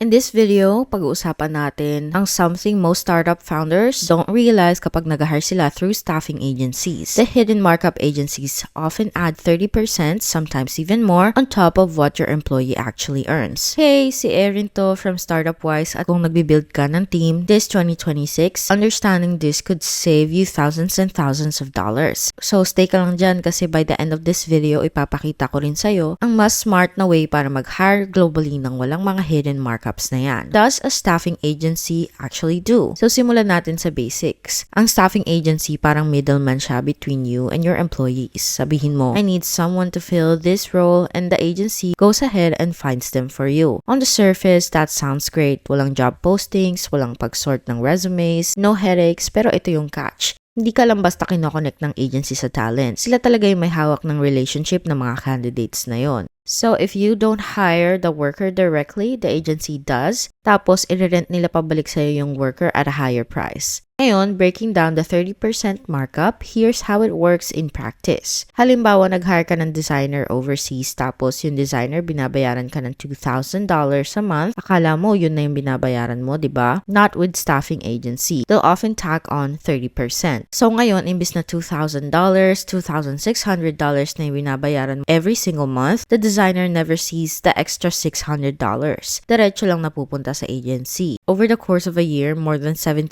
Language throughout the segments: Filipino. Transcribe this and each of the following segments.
In this video, pag-uusapan natin ang something most startup founders don't realize kapag nag-hire sila through staffing agencies. The hidden markup agencies often add 30%, sometimes even more, on top of what your employee actually earns. Hey, si Erin to from Startup Wise, at kung nagbibuild ka ng team this 2026, understanding this could save you thousands and thousands of dollars. So stay ka lang dyan kasi by the end of this video, ipapakita ko rin sa'yo ang mas smart na way para mag-hire globally ng walang mga hidden markups na yan. Does a staffing agency actually do? So simulan natin sa basics. Ang staffing agency parang middleman siya between you and your employees. Sabihin mo, I need someone to fill this role, and the agency goes ahead and finds them for you. On the surface, that sounds great. Walang job postings, walang pag-sort ng resumes, no headaches, pero ito yung catch. Hindi ka lang basta kinoconnect ng agency sa talent. Sila talaga yung may hawak ng relationship ng mga candidates na yon. So, if you don't hire the worker directly, the agency does. Tapos, i-rent nila pabalik sa'yo yung worker at a higher price. Ngayon, breaking down the 30% markup, here's how it works in practice. Halimbawa, nag-hire ka ng designer overseas, tapos yung designer binabayaran ka ng $2,000 a month. Akala mo, yun na yung binabayaran mo, diba? Not with staffing agency. They'll often tack on 30%. So ngayon, imbis na $2,000, $2,600 na yung binabayaran mo every single month, the designer never sees the extra $600. Diretso lang napupunta sa agency. Over the course of a year, more than $7,000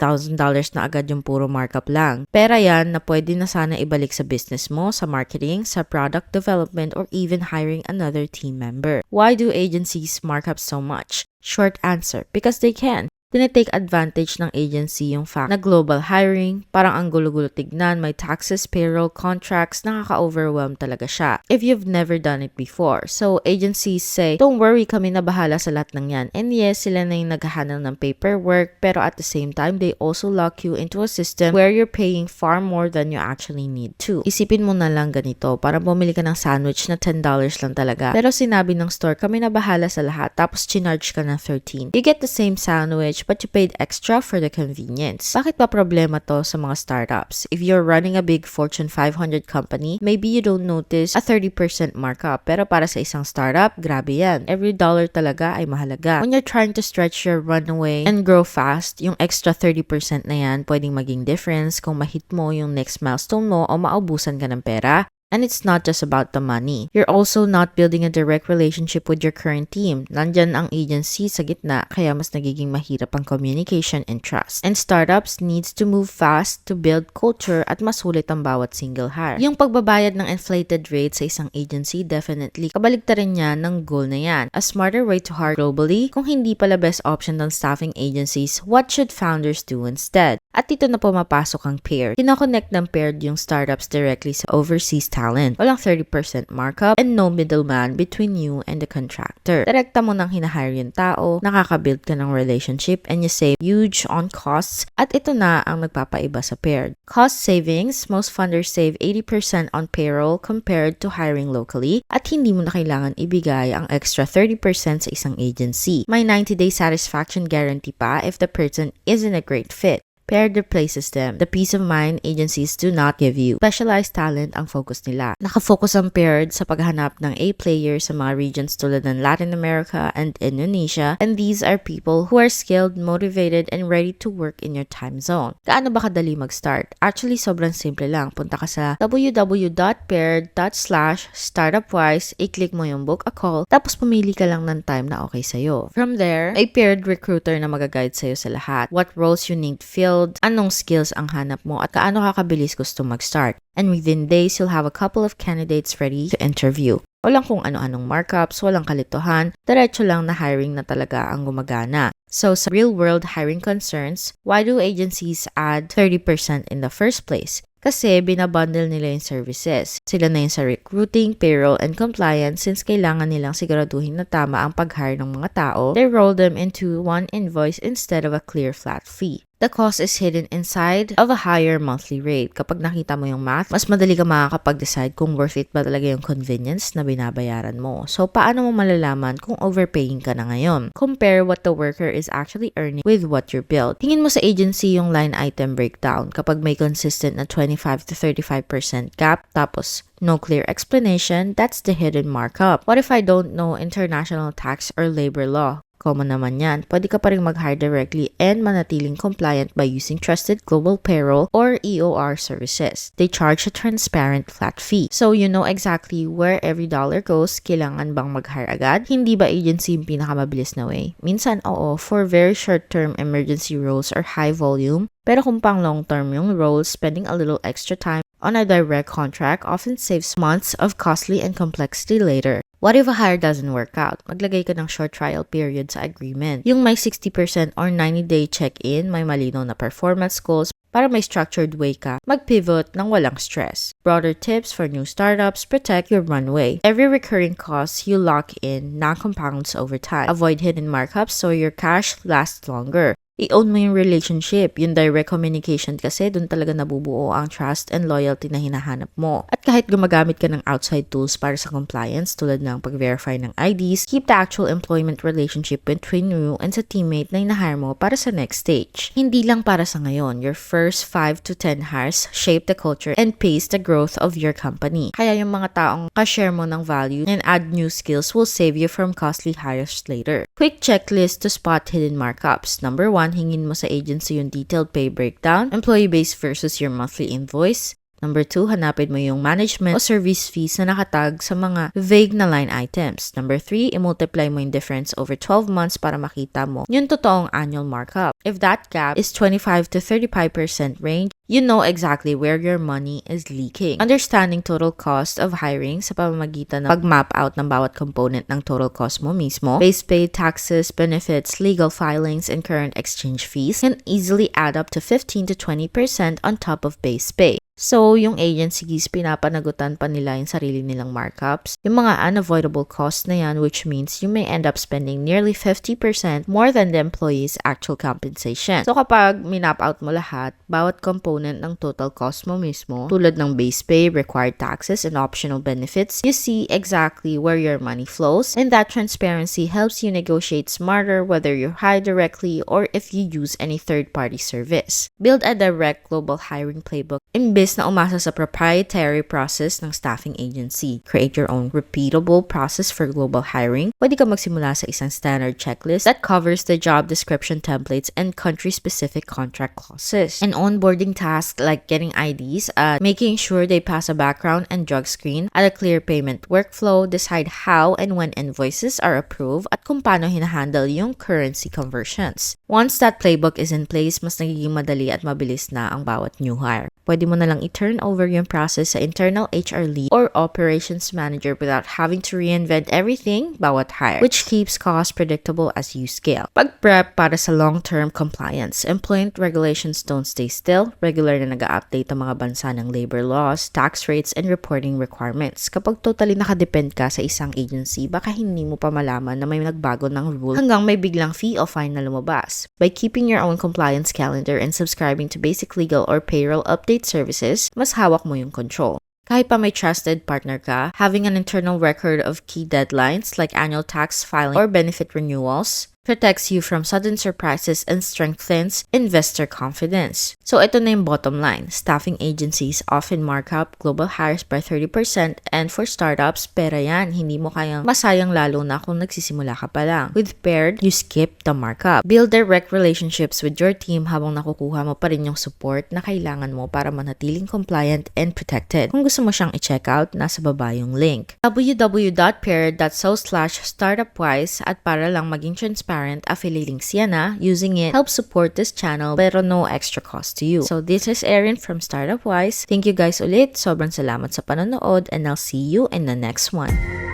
na agad yung puro markup lang. Pera yan na pwede na sana ibalik sa business mo, sa marketing, sa product development, or even hiring another team member. Why do agencies mark up so much? Short answer, because they can. Tinitake advantage ng agency yung fact na global hiring, parang ang gulo-gulo tignan, may taxes, payroll, contracts, nakaka-overwhelm talaga siya if you've never done it before. So, agencies say, don't worry, kami na bahala sa lahat ng yan. And yes, sila na yung nag-handle ng paperwork, pero at the same time, they also lock you into a system where you're paying far more than you actually need to. Isipin mo na lang ganito, parang bumili ka ng sandwich na $10 lang talaga, pero sinabi ng store, kami na bahala sa lahat, tapos chinarge ka ng 13. You get the same sandwich, but you paid extra for the convenience. Bakit ba problema to sa mga startups? If you're running a big Fortune 500 company, maybe you don't notice a 30% markup. Pero para sa isang startup, grabe yan. Every dollar talaga ay mahalaga. When you're trying to stretch your runway and grow fast, yung extra 30% na yan pwedeng maging difference kung mahit mo yung next milestone mo o maubusan ka ng pera. And it's not just about the money. You're also not building a direct relationship with your current team. Nandyan ang agency sa gitna, kaya mas nagiging mahirap ang communication and trust. And startups needs to move fast to build culture at masulit ang bawat single hire. Yung pagbabayad ng inflated rate sa isang agency, definitely kabaligtaran niya ng goal na yan. A smarter way to hire globally, kung hindi pala best option ng staffing agencies, what should founders do instead? At dito na pumapasok ang paired. Kinoconnect ng paired yung startups directly sa overseas talent. Walang 30% markup and no middleman between you and the contractor. Direkta mo nang hinahire yung tao, nakaka-build ka ng relationship, and you save huge on costs. At ito na ang nagpapaiba sa paired. Cost savings, most funders save 80% on payroll compared to hiring locally, at hindi mo na kailangan ibigay ang extra 30% sa isang agency. May 90-day satisfaction guarantee pa if the person isn't a great fit. Paired replaces them. The peace of mind agencies do not give you. Specialized talent ang focus nila. Nakafocus ang paired sa paghanap ng A players sa mga regions tulad ng Latin America and Indonesia, and these are people who are skilled, motivated, and ready to work in your time zone. Gaano ba kadali mag-start? Actually, sobrang simple lang. Punta ka sa www.paired.startupwise, i-click mo yung book a call, tapos pumili ka lang ng time na okay sa'yo. From there, may paired recruiter na mag-guide sa'yo sa lahat. What roles you need to fill, anong skills ang hanap mo, at kaano kakabilis gusto mag-start. And within days, you'll have a couple of candidates ready to interview. Walang kung ano-anong markups, walang kalituhan, diretso lang na hiring na talaga ang gumagana. So, sa real-world hiring concerns, why do agencies add 30% in the first place? Kasi binabundle nila yung services. Sila na yung sa recruiting, payroll, and compliance. Since kailangan nilang siguraduhin na tama ang pag-hire ng mga tao, they roll them into one invoice instead of a clear flat fee. The cost is hidden inside of a higher monthly rate. Kapag nakita mo yung math, mas madali ka makakapag-decide kung worth it ba talaga yung convenience na binabayaran mo. So, paano mo malalaman kung overpaying ka na ngayon? Compare what the worker is actually earning with what you're billed. Tingin mo sa agency yung line item breakdown. Kapag may consistent na 25 to 35% gap, tapos no clear explanation, that's the hidden markup. What if I don't know international tax or labor law? common naman yan. Pwede ka pa rin mag-hire directly and manatiling compliant by using trusted global payroll or EOR services. They charge a transparent flat fee. So you know exactly where every dollar goes. Kailangan bang mag-hire agad? Hindi ba agency yung pinakamabilis na way? Minsan, oo, for very short-term emergency roles or high volume. Pero kung pang long-term yung roles, spending a little extra time on a direct contract often saves months of costly and complexity later. What if a hire doesn't work out? Maglagay ka ng short trial period sa agreement. Yung may 60% or 90-day check-in, may malinaw na performance goals para may structured way ka mag-pivot ng walang stress. Broader tips for new startups: protect your runway. Every recurring cost you lock in now compounds over time. Avoid hidden markups so your cash lasts longer. I-own mo yung relationship, yung direct communication kasi dun talaga nabubuo ang trust and loyalty na hinahanap mo. At kahit gumagamit ka ng outside tools para sa compliance tulad ng pag-verify ng IDs, keep the actual employment relationship between you and sa teammate na hinahire mo para sa next stage. Hindi lang para sa ngayon, your first 5 to 10 hires shape the culture and pace the growth of your company. Kaya yung mga taong ka-share mo ng value and add new skills will save you from costly hires later. Quick checklist to spot hidden markups. Number 1, hingin mo sa agency yung detailed pay breakdown, employee base versus your monthly invoice. Number 2, hanapin mo yung management o service fees na nakatag sa mga vague na line items. Number 3, i-multiply mo yung difference over 12 months para makita mo yung totoong annual markup. If that gap is 25 to 35% range, you know exactly where your money is leaking. Understanding total cost of hiring sa pamamagitan ng pag-map out ng bawat component ng total cost mo mismo, base pay, taxes, benefits, legal filings, and current exchange fees can easily add up to 15 to 20% on top of base pay. So, yung agencies, pinapanagutan pa nila yung sarili nilang markups. Yung mga unavoidable costs na yan, which means you may end up spending nearly 50% more than the employee's actual compensation. So, kapag minap out mo lahat, bawat component ng total cost mo mismo, tulad ng base pay, required taxes, and optional benefits, you see exactly where your money flows, and that transparency helps you negotiate smarter whether you hire directly or if you use any third-party service. Build a direct global hiring playbook imbes na umasa sa proprietary process ng staffing agency. Create your own repeatable process for global hiring. Pwede ka magsimula sa isang standard checklist that covers the job description templates and country-specific contract clauses. An onboarding task like getting IDs, making sure they pass a background and drug screen, at a clear payment workflow, decide how and when invoices are approved, at kung paano hinahandle yung currency conversions. Once that playbook is in place, mas nagiging madali at mabilis na ang bawat new hire. Pwede mo na lang i-turn over yung process sa internal HR lead or operations manager without having to reinvent everything bawat hire, which keeps costs predictable as you scale. Pag-prep para sa long-term compliance. Employment regulations don't stay still. Regular na nag-update ang mga bansa ng labor laws, tax rates, and reporting requirements. Kapag totally nakadepend ka sa isang agency, baka hindi mo pa malaman na may nagbago ng rule hanggang may biglang fee o fine na lumabas. By keeping your own compliance calendar and subscribing to basic legal or payroll update services, mas hawak mo yung control. Kahit pa may trusted partner ka, having an internal record of key deadlines like annual tax filing or benefit renewals protects you from sudden surprises and strengthens investor confidence. So ito na yung bottom line. Staffing agencies often mark up global hires by 30%, and for startups, pera yan. Hindi mo kayang masayang, lalo na kung nagsisimula ka pa lang. With Paired, you skip the markup. Build direct relationships with your team habang nakukuha mo pa rin yung support na kailangan mo para manatiling compliant and protected. Kung gusto mo siyang i-check out, nasa baba yung link. www.paired.so/startupwise, at para lang maging transparent, affiliate links yan using it helps support this channel pero no extra cost to you. So this is Erin from Startup Wise. Thank you guys ulit. Sobrang salamat sa panonood and I'll see you in the next one.